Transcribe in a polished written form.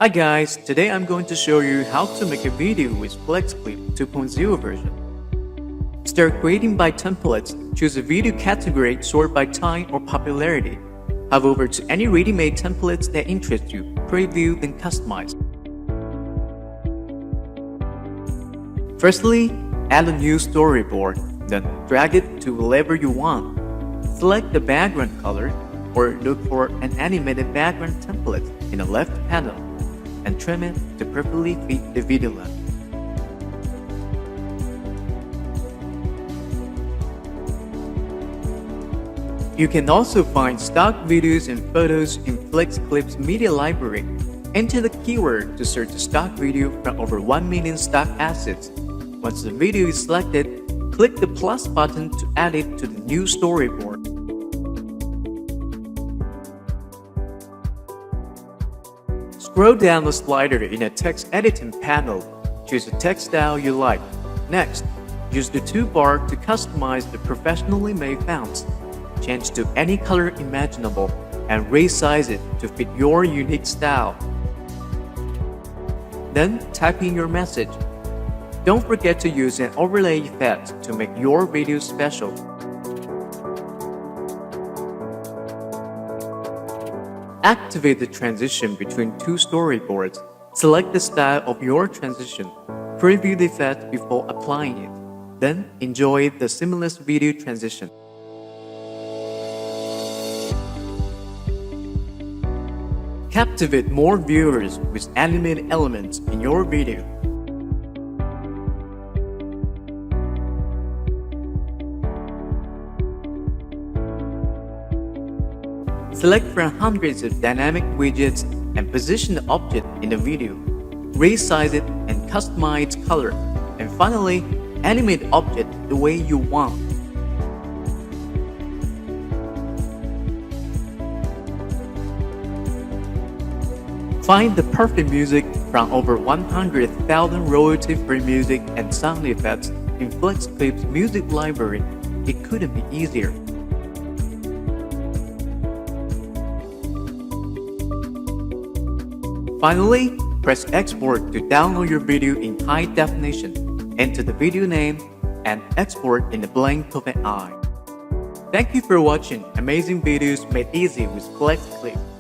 Hi guys, today I'm going to show you how to make a video with FlexClip 2.0 version. Start creating by templates, choose a video category, sort by time or popularity. Hover over to any ready-made templates that interest you, preview then customize. Firstly, add a new storyboard, then drag it to wherever you want. Select the background color or look for an animated background template in the left panel and trim it to perfectly fit the video length. You can also find stock videos and photos in FlexClip's media library. Enter the keyword to search a stock video from over 1 million stock assets. Once the video is selected, click the plus button to add it to the new storyboard. Scroll down the slider in a text editing panel. Choose the text style you like. Next, use the toolbar to customize the professionally made fonts. Change to any color imaginable and resize it to fit your unique style. Then type in your message. Don't forget to use an overlay effect to make your video special. Activate the transition between two storyboards. Select the style of your transition. Preview the effect before applying it. Then enjoy the seamless video transition. Captivate more viewers with animated elements in your video. Select from hundreds of dynamic widgets and position the object in the video. Resize it and customize its color. And finally, animate the object the way you want. Find the perfect music from over 100,000 royalty-free music and sound effects in FlexClip's music library. It couldn't be easier. Finally, press export to download your video in high definition. Enter the video name and export in the blink of an eye. Thank you for watching amazing videos made easy with FlexClip.